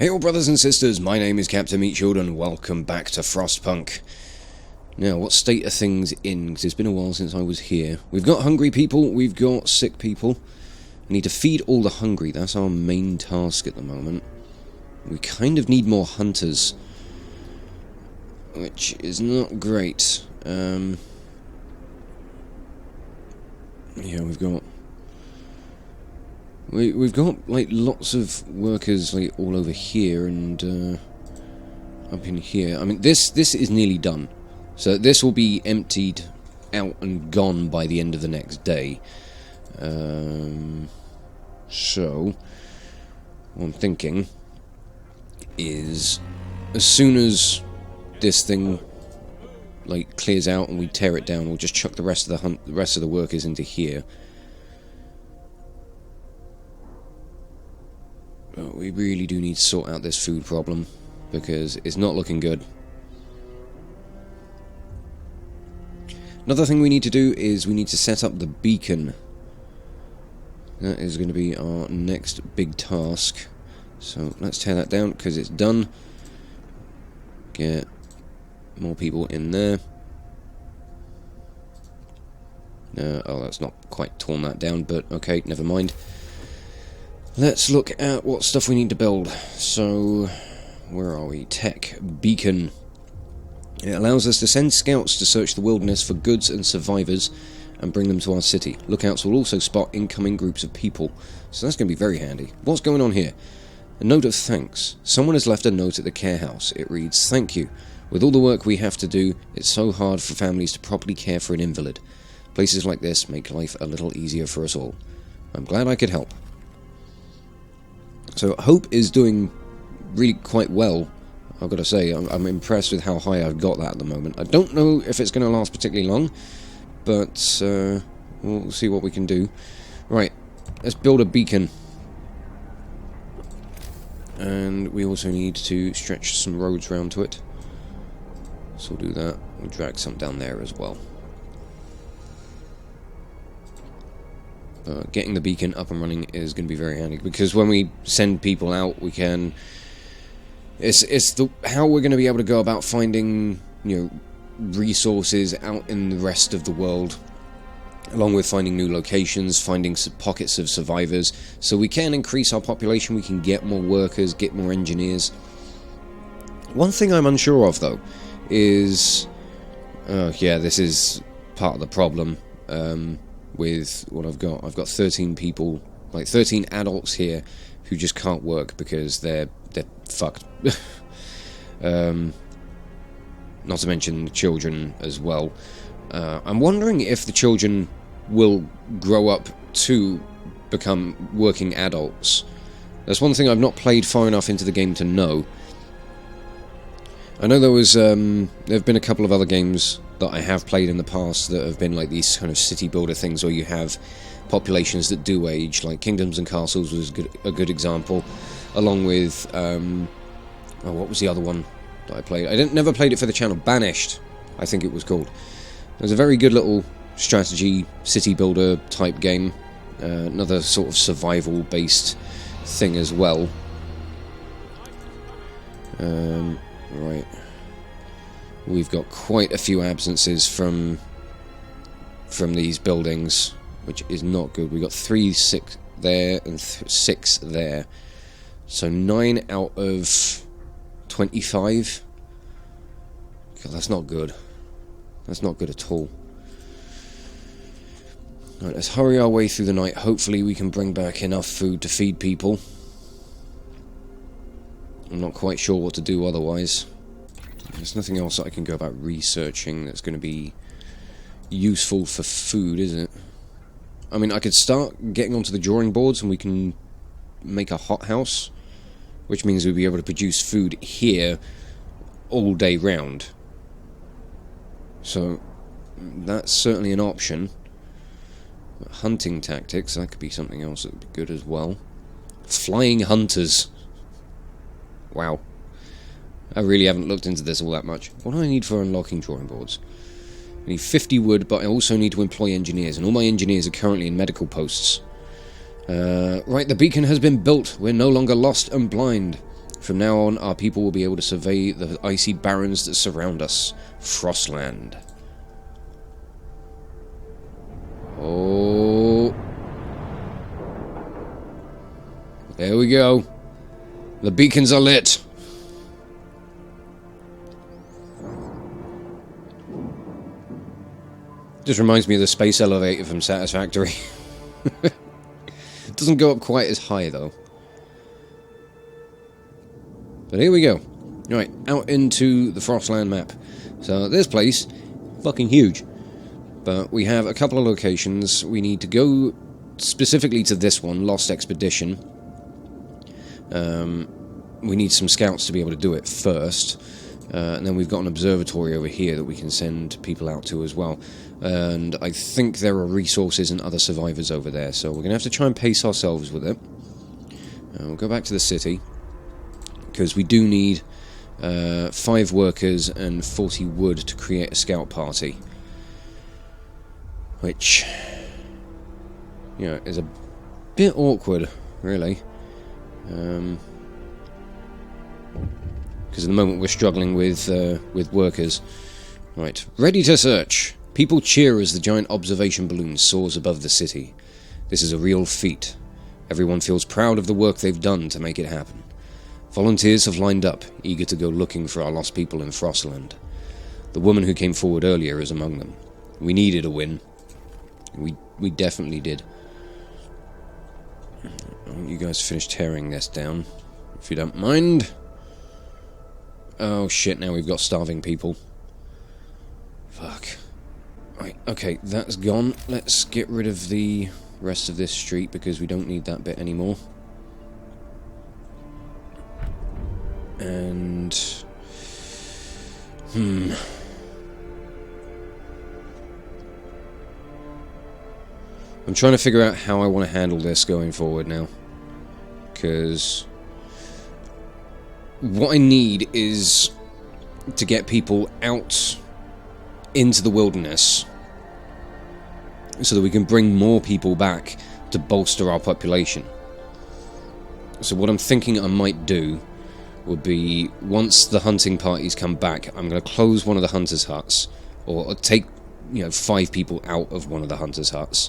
Hey all brothers and sisters, my name is Captain Meatshield and welcome back to Frostpunk. Now, what state are things in? Because it's been a while since I was here. We've got hungry people, we've got sick people. We need to feed all the hungry, that's our main task at the moment. We kind of need more hunters, which is not great. Yeah, we've got like lots of workers like all over here and up in here. I mean, this is nearly done, so this will be emptied out and gone by the end of the next day. So what I'm thinking is, as soon as this thing like clears out and we tear it down, we'll just chuck the rest of the workers into here. But we really do need to sort out this food problem, because it's not looking good. Another thing we need to do is we need to set up the beacon. That is going to be our next big task. So let's tear that down, because it's done. Get more people in there. Oh, that's not quite torn that down, but okay, never mind. Let's look at what stuff we need to build. So, where are we? Tech. Beacon. It allows us to send scouts to search the wilderness for goods and survivors and bring them to our city. Lookouts will also spot incoming groups of people, so that's going to be very handy. What's going on here? A note of thanks. Someone has left a note at the care house. It reads, "Thank you. With all the work we have to do, it's so hard for families to properly care for an invalid. Places like this make life a little easier for us all. I'm glad I could help." So Hope is doing really quite well, I've got to say. I'm impressed with how high I've got that at the moment. I don't know if it's going to last particularly long, but we'll see what we can do. Right, let's build a beacon. And we also need to stretch some roads round to it. So we'll do that. We'll drag some down there as well. Getting the beacon up and running is going to be very handy, because when we send people out, we can... It's how we're going to be able to go about finding, resources out in the rest of the world, along with finding new locations, finding some pockets of survivors, so we can increase our population, we can get more workers, get more engineers. One thing I'm unsure of, though, is... yeah, this is part of the problem, with what I've got. I've got 13 people, like 13 adults here, who just can't work because they're fucked. Not to mention the children as well. I'm wondering if the children will grow up to become working adults. That's one thing I've not played far enough into the game to know. I know there have been a couple of other games that I have played in the past that have been like these kind of city builder things where you have populations that do age, like Kingdoms and Castles was a good example, along with what was the other one that I played? I never played it for the channel. Banished, I think it was called. It was a very good little strategy city builder type game, another sort of survival based thing as well. Right. We've got quite a few absences from these buildings, which is not good. We've got 3, 6 there and 6 there. So 9 out of 25. God, that's not good. That's not good at all. Right, let's hurry our way through the night. Hopefully we can bring back enough food to feed people. I'm not quite sure what to do otherwise. There's nothing else that I can go about researching that's going to be useful for food, is it? I mean, I could start getting onto the drawing boards and we can make a hothouse, which means we'll be able to produce food here all day round. So, that's certainly an option. Hunting tactics, that could be something else that would be good as well. Flying hunters. Wow. I really haven't looked into this all that much. What do I need for unlocking drawing boards? I need 50 wood, but I also need to employ engineers, and all my engineers are currently in medical posts. Right, the beacon has been built. We're no longer lost and blind. From now on, our people will be able to survey the icy barrens that surround us. Frostland. Oh. There we go. The beacons are lit. Just reminds me of the space elevator from Satisfactory. It doesn't go up quite as high, though. But here we go. Right, out into the Frostland map. So this place, fucking huge. But we have a couple of locations. We need to go specifically to this one, Lost Expedition. We need some scouts to be able to do it first. And then we've got an observatory over here that we can send people out to as well. And I think there are resources and other survivors over there. So we're going to have to try and pace ourselves with it. We'll go back to the city. Because we do need 5 workers and 40 wood to create a scout party. Which, you know, is a bit awkward, really. Because at the moment we're struggling with workers. Right, ready to search. People cheer as the giant observation balloon soars above the city. This is a real feat. Everyone feels proud of the work they've done to make it happen. Volunteers have lined up, eager to go looking for our lost people in Frostland. The woman who came forward earlier is among them. We needed a win. We definitely did. I want you guys to finish tearing this down, if you don't mind. Oh shit, now we've got starving people. Fuck. Right, okay, that's gone. Let's get rid of the rest of this street because we don't need that bit anymore. And... I'm trying to figure out how I want to handle this going forward now. Because... what I need is to get people out into the wilderness so that we can bring more people back to bolster our population. So what I'm thinking I might do would be, once the hunting parties come back, I'm going to close one of the hunters' huts, or take, 5 people out of one of the hunters' huts,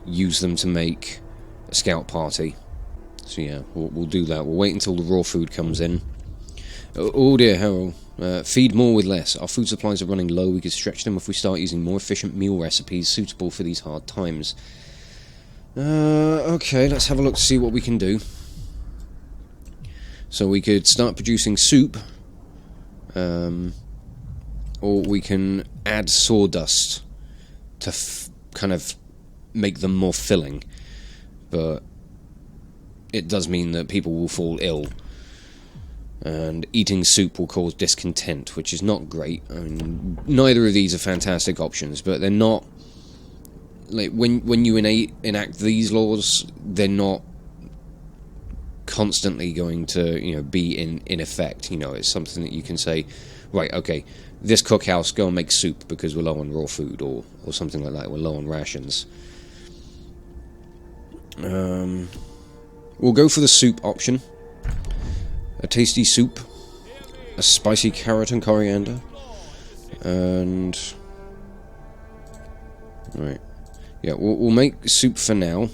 use them to make a scout party. So yeah, we'll do that. We'll wait until the raw food comes in. Oh dear, Harold. Feed more with less. Our food supplies are running low. We could stretch them if we start using more efficient meal recipes suitable for these hard times. Okay, let's have a look to see what we can do. So we could start producing soup, or we can add sawdust to kind of make them more filling, but it does mean that people will fall ill, and eating soup will cause discontent, which is not great. I mean, neither of these are fantastic options, but they're not, like, when you enact these laws, they're not constantly going to, be in effect. It's something that you can say, right, okay, this cookhouse, go and make soup because we're low on raw food, or something like that, we're low on rations. We'll go for the soup option. A tasty soup, a spicy carrot and coriander, and... right. Yeah, we'll make soup for now.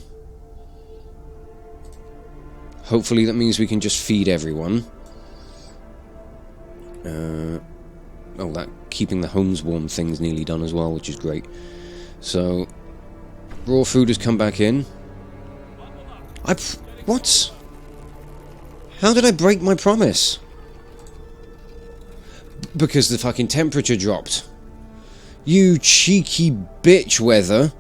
Hopefully that means we can just feed everyone. That keeping the homes warm thing's nearly done as well, which is great. So, raw food has come back in. What? How did I break my promise? Because the fucking temperature dropped. You cheeky bitch, weather.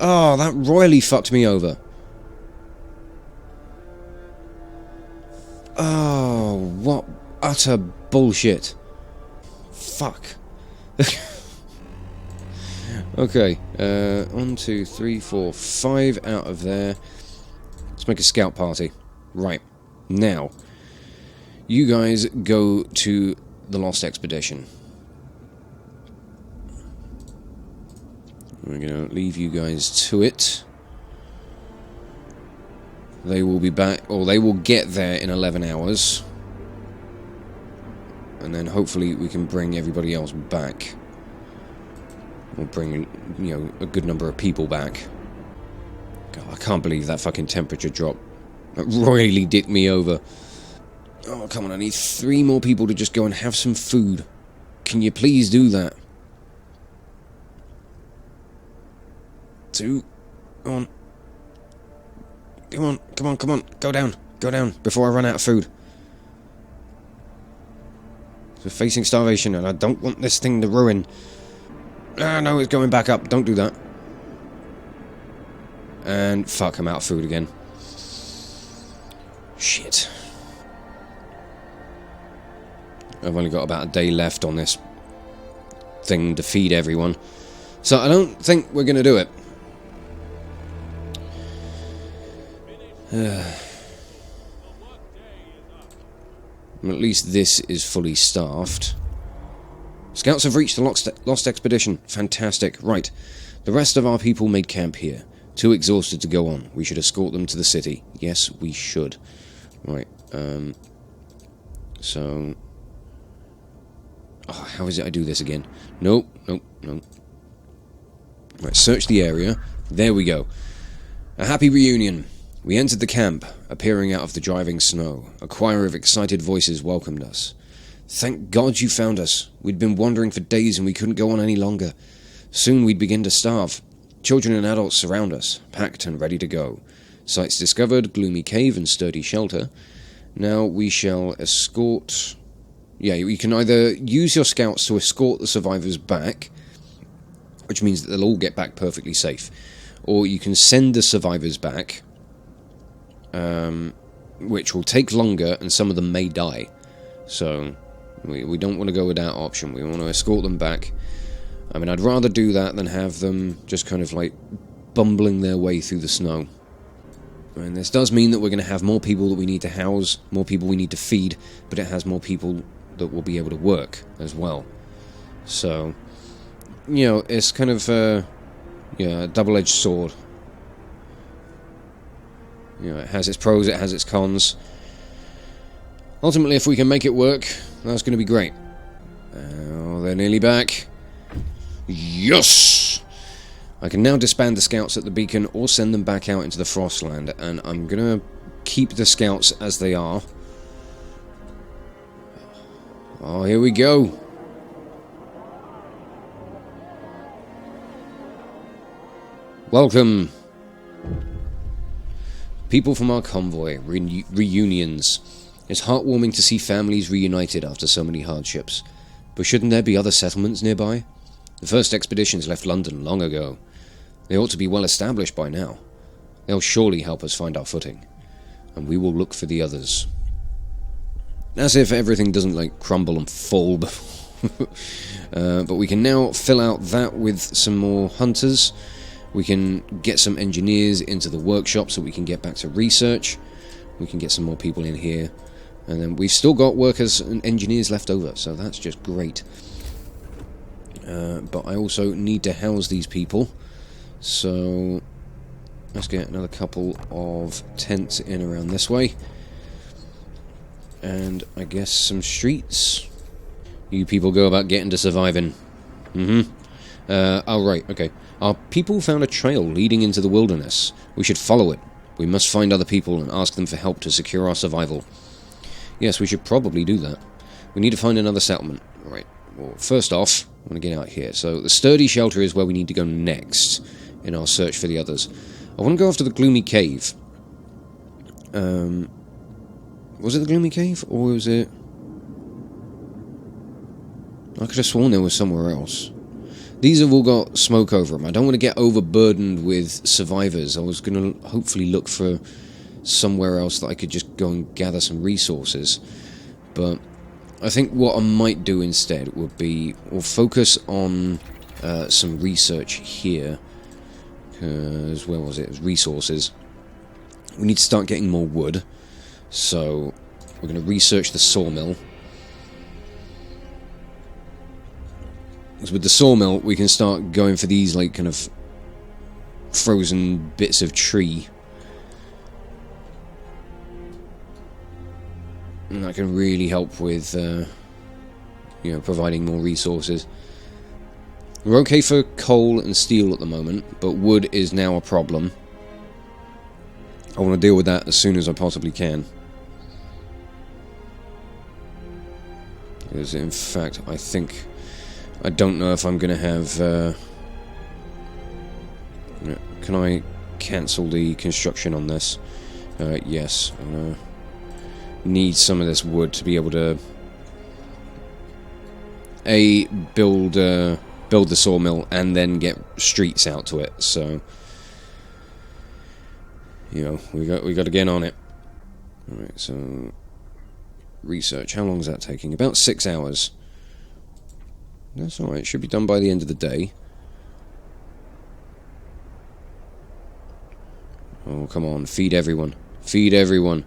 Oh, that royally fucked me over. Oh, what utter bullshit. Fuck. Okay, 1, 2, 3, 4, 5 out of there. Let's make a scout party. Right, now, you guys go to the Lost Expedition. We're going to leave you guys to it. They will be back, or they will get there in 11 hours. And then hopefully we can bring everybody else back. We'll bring, you know, a good number of people back. God, I can't believe that fucking temperature drop. That royally dipped me over. Oh, come on, I need 3 more people to just go and have some food. Can you please do that? 2. Come on. Come on, come on, come on. Go down. Go down before I run out of food. We're facing starvation and I don't want this thing to ruin. Ah, no, it's going back up. Don't do that. And fuck, I'm out of food again. Shit. I've only got about a day left on this thing to feed everyone. So I don't think we're going to do it. At least this is fully staffed. Scouts have reached the lost expedition. Fantastic. Right. The rest of our people made camp here. Too exhausted to go on. We should escort them to the city. Yes, we should. Right. So... Oh, how is it I do this again? Nope, nope, nope. Right, search the area. There we go. A happy reunion. We entered the camp, appearing out of the driving snow. A choir of excited voices welcomed us. Thank God you found us. We'd been wandering for days and we couldn't go on any longer. Soon we'd begin to starve. Children and adults surround us, packed and ready to go. Sites discovered, gloomy cave and sturdy shelter. Now we shall escort... Yeah, you can either use your scouts to escort the survivors back, which means that they'll all get back perfectly safe. Or you can send the survivors back, which will take longer and some of them may die. So, we don't want to go with that option. We want to escort them back. I mean, I'd rather do that than have them just kind of like bumbling their way through the snow. And this does mean that we're going to have more people that we need to house, more people we need to feed, but it has more people that will be able to work as well. So, you know, it's kind of a double-edged sword. You know, it has its pros, it has its cons. Ultimately, if we can make it work, that's going to be great. Oh, they're nearly back. Yes! I can now disband the scouts at the beacon or send them back out into the Frostland, and I'm going to keep the scouts as they are. Oh, here we go. Welcome. People from our convoy, reunions. It's heartwarming to see families reunited after so many hardships. But shouldn't there be other settlements nearby? The first expeditions left London long ago. They ought to be well established by now. They'll surely help us find our footing. And we will look for the others. As if everything doesn't, like, crumble and fall. But we can now fill out that with some more hunters. We can get some engineers into the workshop so we can get back to research. We can get some more people in here. And then we've still got workers and engineers left over, so that's just great. But I also need to house these people. So let's get another couple of tents in around this way. And I guess some streets. You people go about getting to surviving. Oh, right, okay. Our people found a trail leading into the wilderness. We should follow it. We must find other people and ask them for help to secure our survival. Yes, we should probably do that. We need to find another settlement. Right, well, first off, I'm going to get out here. So, the sturdy shelter is where we need to go next in our search for the others. I want to go after the gloomy cave. Was it the gloomy cave, or was it... I could have sworn there was somewhere else. These have all got smoke over them. I don't want to get overburdened with survivors. I was going to hopefully look for somewhere else that I could just go and gather some resources. But I think what I might do instead would be... We'll focus on some research here. Because, where was it? It was resources. We need to start getting more wood. So, we're going to research the sawmill. Because with the sawmill, we can start going for these, like, kind of frozen bits of tree. And that can really help with, you know, providing more resources. We're okay for coal and steel at the moment, but wood is now a problem. I want to deal with that as soon as I possibly can. Because, in fact, I don't know if I'm going to have... can I cancel the construction on this? Yes. I'm going to need some of this wood to be able to... build the sawmill and then get streets out to it, so... You know, we got to get on it. Alright, so... Research, how long is that taking? About 6 hours. That's alright, it should be done by the end of the day. Oh, come on, feed everyone. Feed everyone.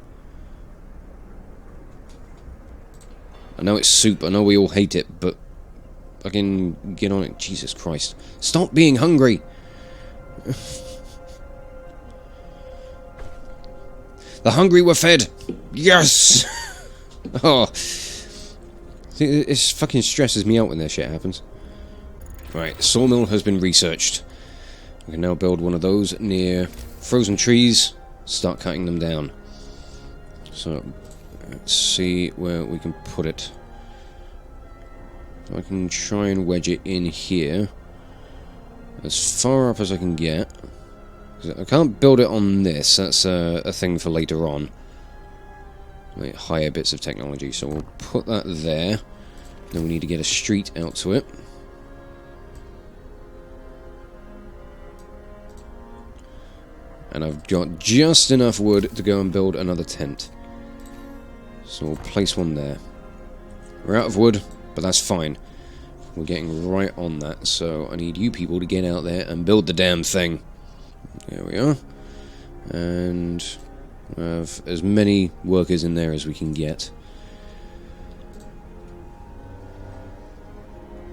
I know it's soup, I know we all hate it, but... Fucking get on it, Jesus Christ. Stop being hungry! The hungry were fed! Yes! Oh. See, it fucking stresses me out when that shit happens. Right, sawmill has been researched. We can now build one of those near frozen trees, start cutting them down. So, let's see where we can put it. I can try and wedge it in here, as far up as I can get. I can't build it on this, that's a thing for later on. Like higher bits of technology, so we'll put that there. Then we need to get a street out to it. And I've got just enough wood to go and build another tent. So we'll place one there. We're out of wood, but that's fine. We're getting right on that, so I need you people to get out there and build the damn thing. There we are. And we have as many workers in there as we can get.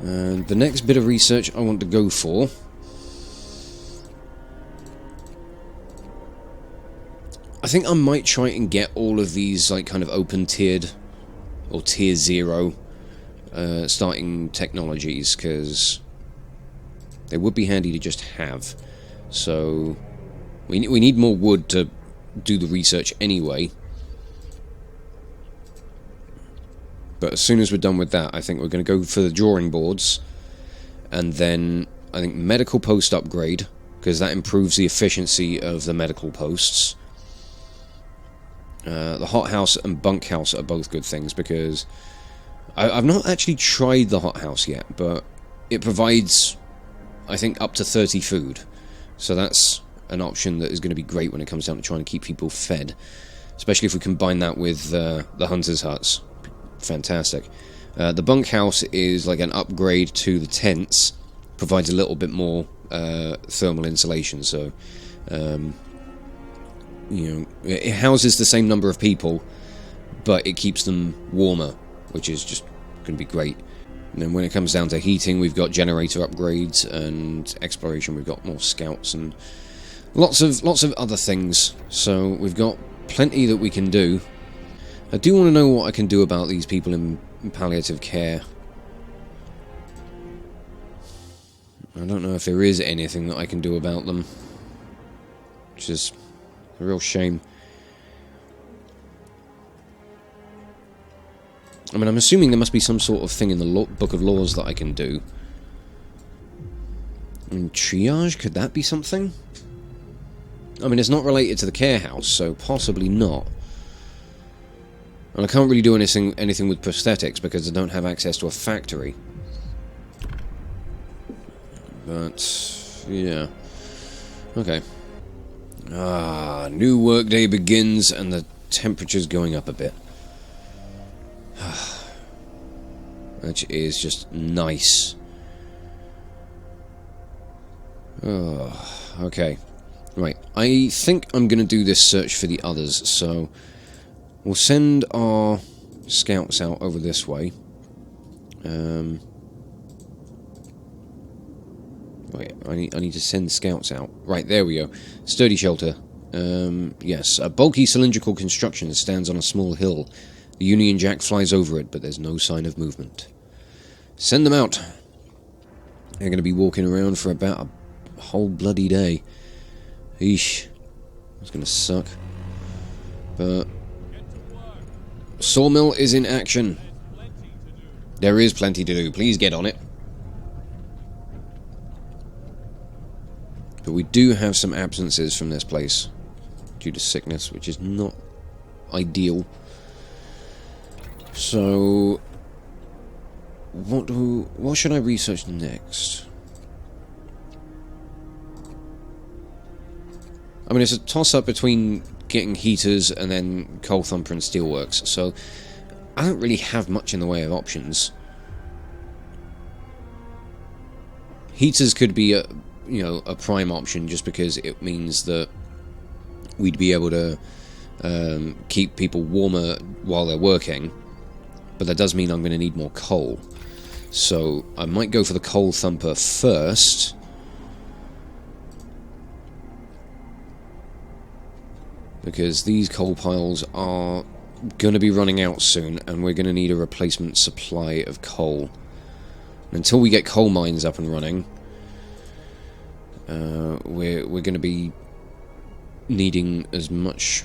And the next bit of research I want to go for... I think I might try and get all of these, like, kind of open-tiered, or tier 0, starting technologies, because they would be handy to just have. So, we need more wood to do the research anyway. But as soon as we're done with that, I think we're going to go for the drawing boards, and then, I think, medical post upgrade, because that improves the efficiency of the medical posts. The hothouse and bunkhouse are both good things, because I've not actually tried the hothouse yet, but it provides, I think, up to 30 food. So that's an option that is going to be great when it comes down to trying to keep people fed. Especially if we combine that with the hunters' huts. Fantastic. The bunkhouse is like an upgrade to the tents. Provides a little bit more thermal insulation, so... you know, it houses the same number of people, but it keeps them warmer, which is just going to be great. And then when it comes down to heating, we've got generator upgrades, and exploration, we've got more scouts, and lots of other things. So we've got plenty that we can do. I do want to know what I can do about these people in palliative care. I don't know if there is anything that I can do about them, which is a real shame. I mean, I'm assuming there must be some sort of thing in the Book of Laws that I can do. And triage, could that be something? I mean, it's not related to the care house, so possibly not. And I can't really do anything with prosthetics because I don't have access to a factory. But, yeah. Okay. Ah, new workday begins and the temperature's going up a bit. Which is just nice. Oh, okay. Right, I think I'm going to do this search for the others, so we'll send our scouts out over this way. Wait, I need to send scouts out. Right, there we go. Sturdy shelter. Yes, a bulky cylindrical construction stands on a small hill The Union Jack flies over it, but there's no sign of movement. Send them out. They're going to be walking around for about a whole bloody day. Eesh. That's going to suck. But Sawmill is in action. There is plenty to do. Please get on it. But we do have some absences from this place due to sickness, which is not ideal. So, what should I research next? I mean, it's a toss-up between getting heaters and then coal thumper and steelworks, so I don't really have much in the way of options. Heaters could be a prime option, just because it means that we'd be able to keep people warmer while they're working, but that does mean I'm going to need more coal. So I might go for the coal thumper first. Because these coal piles are going to be running out soon, and we're going to need a replacement supply of coal. Until we get coal mines up and running, we're going to be needing as much,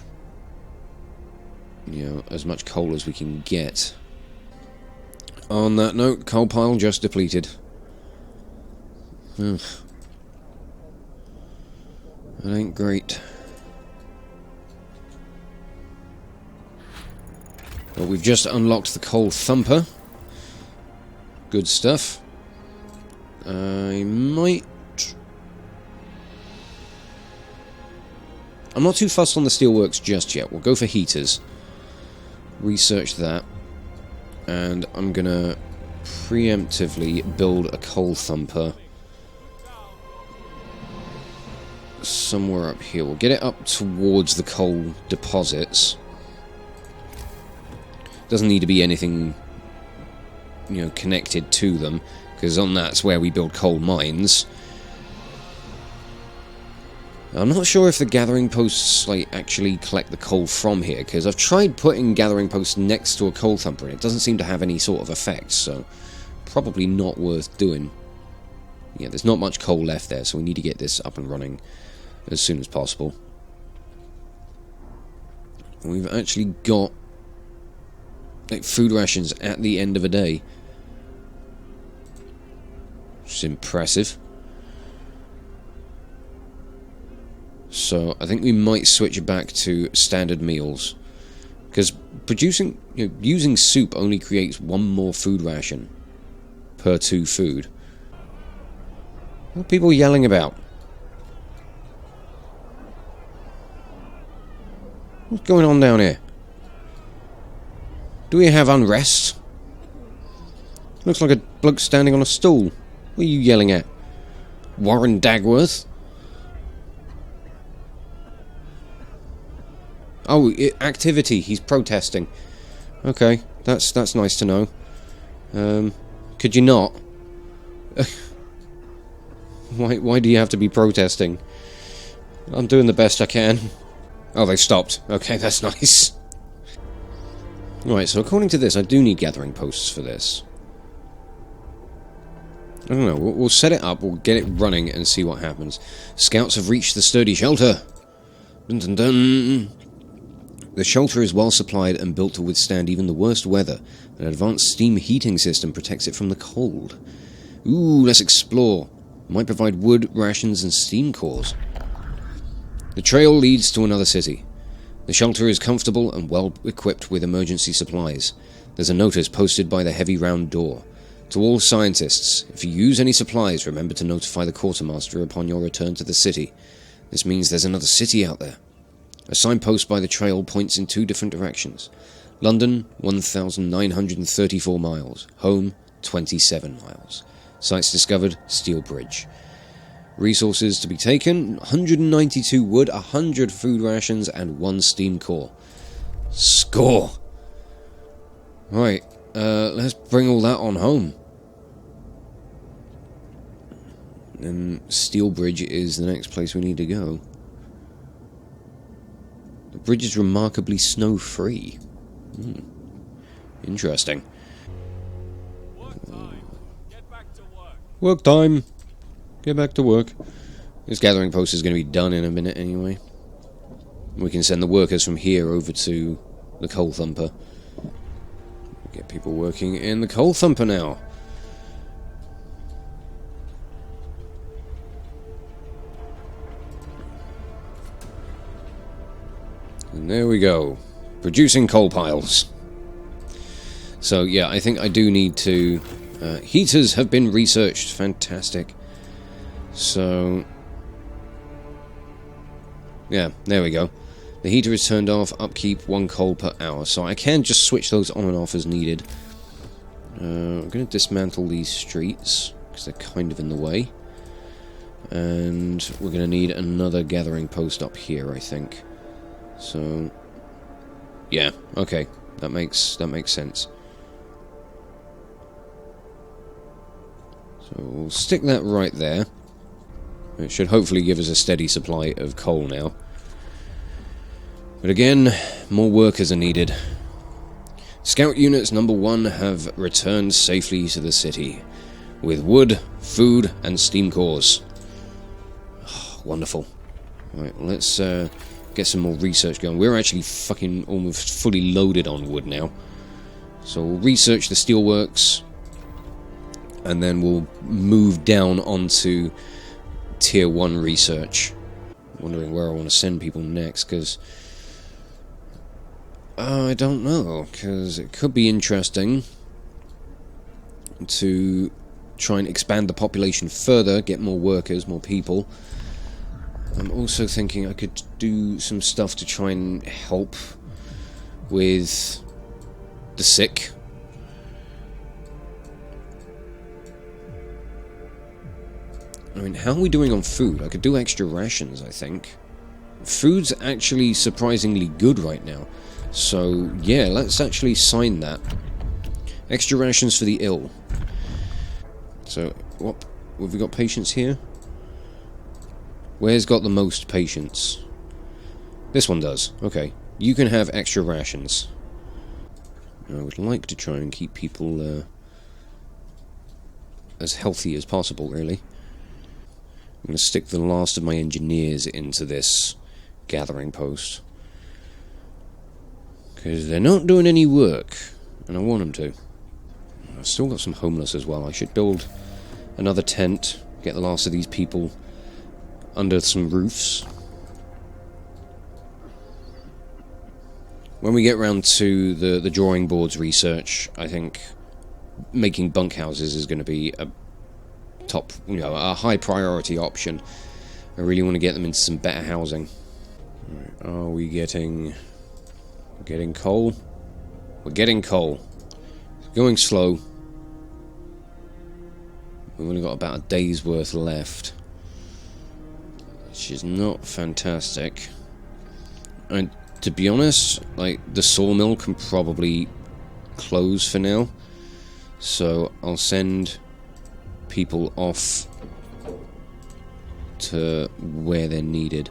as much coal as we can get. On that note, coal pile just depleted. That ain't great. Well, we've just unlocked the coal thumper. Good stuff. I'm not too fussed on the steelworks just yet. We'll go for heaters. Research that. And I'm gonna preemptively build a coal thumper somewhere up here. We'll get it up towards the coal deposits. Doesn't need to be anything, connected to them, because that's where we build coal mines. I'm not sure if the gathering posts actually collect the coal from here, because I've tried putting gathering posts next to a coal thumper and it doesn't seem to have any sort of effect, so probably not worth doing. Yeah, there's not much coal left there, so we need to get this up and running as soon as possible. We've actually got food rations at the end of a day, which is impressive. So I think we might switch back to standard meals, because using soup only creates one more food ration per 2 food. What are people yelling about? What's going on down here? Do we have unrest? Looks like a bloke standing on a stool. What are you yelling at? Warren Dagworth? Oh, activity. He's protesting. Okay, that's nice to know. Could you not? Why do you have to be protesting? I'm doing the best I can. Oh, they stopped. Okay, that's nice. Right, so according to this, I do need gathering posts for this. I don't know, we'll set it up, we'll get it running and see what happens. Scouts have reached the sturdy shelter. Dun dun dun. The shelter is well supplied and built to withstand even the worst weather. An advanced steam heating system protects it from the cold. Ooh, let's explore. Might provide wood, rations, and steam cores. The trail leads to another city. The shelter is comfortable and well equipped with emergency supplies. There's a notice posted by the heavy round door. To all scientists, if you use any supplies, remember to notify the quartermaster upon your return to the city. This means there's another city out there. A signpost by the trail points in 2 different directions. London, 1,934 miles. Home, 27 miles. Sites discovered, steel bridge. Resources to be taken, 192 wood, 100 food rations, and 1 steam core. Score! Right, let's bring all that on home. And Steel Bridge is the next place we need to go. The bridge is remarkably snow-free. Interesting. Get back to work. Work time. Get back to work. This gathering post is going to be done in a minute anyway. We can send the workers from here over to the coal thumper. Get people working in the coal thumper now. And there we go. Producing coal piles. So yeah, I think I do need to... heaters have been researched. Fantastic. So... yeah, there we go. The heater is turned off, upkeep 1 coal per hour. So I can just switch those on and off as needed. I'm going to dismantle these streets, because they're kind of in the way. And we're going to need another gathering post up here, I think. So... yeah, okay. That makes sense. So we'll stick that right there. It should hopefully give us a steady supply of coal now. But again, more workers are needed. Scout units number 1 have returned safely to the city, with wood, food, and steam cores. Oh, wonderful. Right, let's get some more research going. We're actually fucking almost fully loaded on wood now. So we'll research the steelworks, and then we'll move down onto Tier 1 research. Wondering where I want to send people next, because... I don't know, because it could be interesting to try and expand the population further, get more workers, more people. I'm also thinking I could do some stuff to try and help with the sick. I mean, how are we doing on food? I could do extra rations, I think. Food's actually surprisingly good right now. So, yeah, let's actually sign that. Extra rations for the ill. So, what? Have we got patients here? Where's got the most patients? This one does. Okay. You can have extra rations. I would like to try and keep people as healthy as possible, really. I'm going to stick the last of my engineers into this gathering post. Because they're not doing any work, and I want them to. I've still got some homeless as well. I should build another tent, get the last of these people under some roofs. When we get round to the drawing boards research, I think making bunkhouses is going to be a top, a high priority option. I really want to get them into some better housing. Right, are we getting coal? We're getting coal. It's going slow. We've only got about a day's worth left, which is not fantastic. And to be honest, like, the sawmill can probably close for now, so I'll send people off to where they're needed.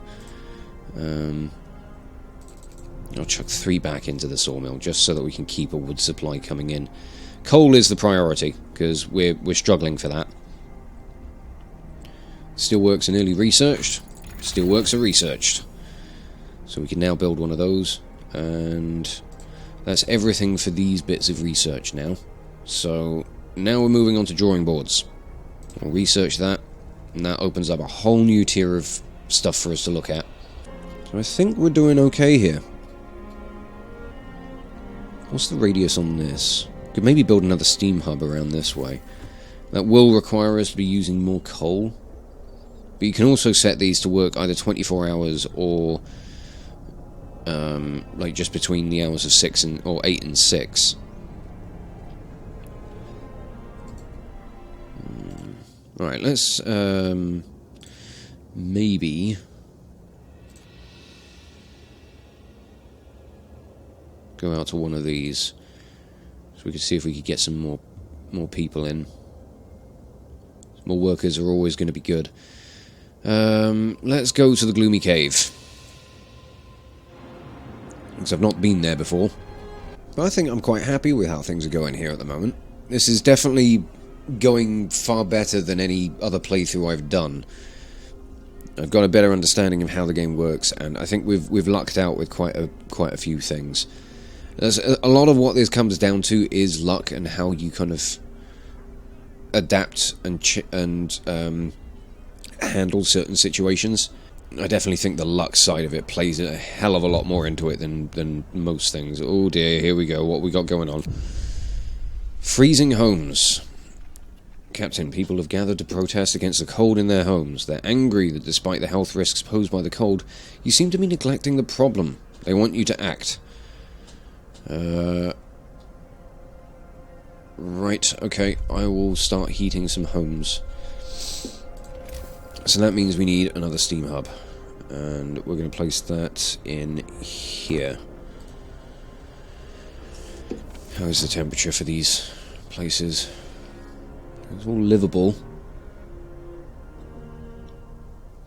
I'll chuck 3 back into the sawmill just so that we can keep a wood supply coming in. Coal is the priority because we're struggling for that. Steelworks are nearly researched. Steelworks are researched. So we can now build one of those, and that's everything for these bits of research now. So now we're moving on to drawing boards. We'll research that, and that opens up a whole new tier of stuff for us to look at. So I think we're doing okay here. What's the radius on this? Could maybe build another steam hub around this way. That will require us to be using more coal. But you can also set these to work either 24 hours or like just between the hours of 6 or 8 and 6. Alright, let's maybe go out to one of these so we can see if we could get some more people in. More workers are always going to be good. Let's go to the Gloomy Cave, because I've not been there before. But I think I'm quite happy with how things are going here at the moment. This is definitely going far better than any other playthrough I've done. I've got a better understanding of how the game works, and I think we've lucked out with quite a few things. There's a lot of what this comes down to is luck and how you kind of adapt and handle certain situations. I definitely think the luck side of it plays a hell of a lot more into it than most things. Oh dear, here we go. What we got going on? Freezing homes. Captain, people have gathered to protest against the cold in their homes. They're angry that despite the health risks posed by the cold, you seem to be neglecting the problem. They want you to act. Right, okay, I will start heating some homes. So that means we need another steam hub. And we're going to place that in here. How is the temperature for these places? It's all livable.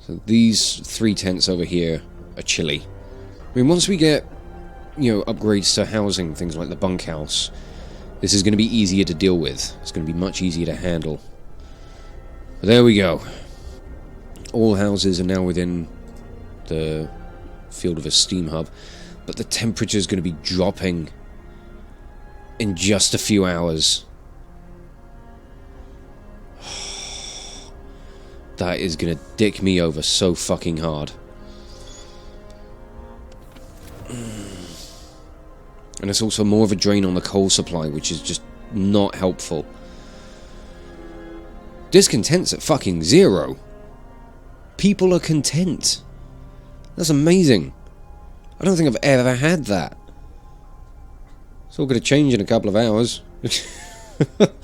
So these 3 tents over here are chilly. I mean, once we get, upgrades to housing, things like the bunkhouse, this is going to be easier to deal with. It's going to be much easier to handle. But there we go. All houses are now within the field of a steam hub, but the temperature is going to be dropping in just a few hours. That is going to dick me over so fucking hard. And it's also more of a drain on the coal supply, which is just not helpful. Discontent's at fucking 0. People are content. That's amazing. I don't think I've ever had that. It's all going to change in a couple of hours. But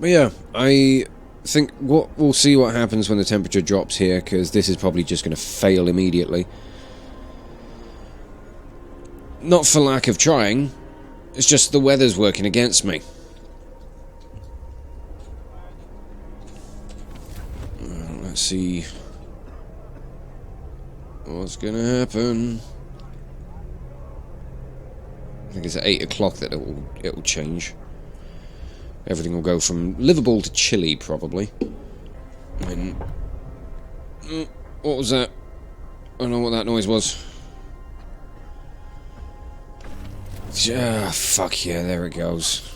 yeah, I think we'll see what happens when the temperature drops here, because this is probably just going to fail immediately. Not for lack of trying, it's just the weather's working against me. Let's see what's gonna happen. I think it's at 8 o'clock that it will change. Everything will go from livable to chilly, probably. And what was that? I don't know what that noise was. Ah, fuck yeah, there it goes.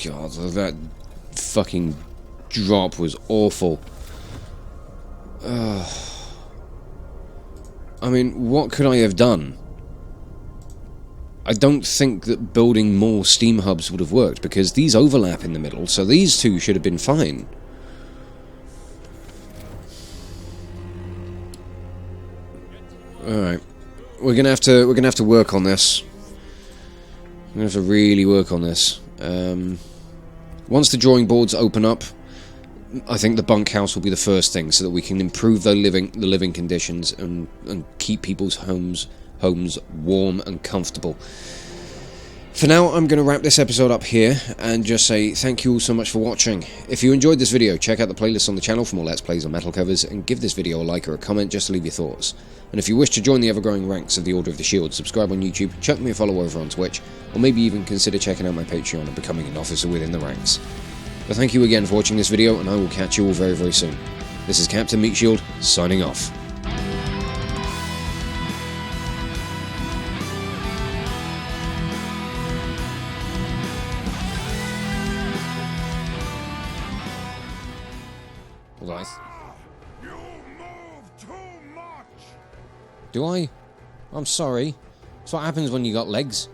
God, that fucking drop was awful. I mean, what could I have done? I don't think that building more steam hubs would have worked, because these overlap in the middle, so these two should have been fine. Alright. We're gonna have to work on this. We're gonna have to really work on this. Once the drawing boards open up, I think the bunkhouse will be the first thing, so that we can improve the living conditions and keep people's homes warm and comfortable. For now, I'm going to wrap this episode up here and just say thank you all so much for watching. If you enjoyed this video, check out the playlist on the channel for more Let's Plays on metal covers, and give this video a like or a comment just to leave your thoughts. And if you wish to join the ever-growing ranks of the Order of the Shield, subscribe on YouTube, chuck me a follow over on Twitch, or maybe even consider checking out my Patreon and becoming an officer within the ranks. But thank you again for watching this video, and I will catch you all very, very soon. This is Captain Meatshield, signing off. You move too much! Do I? I'm sorry. That's what happens when you got legs.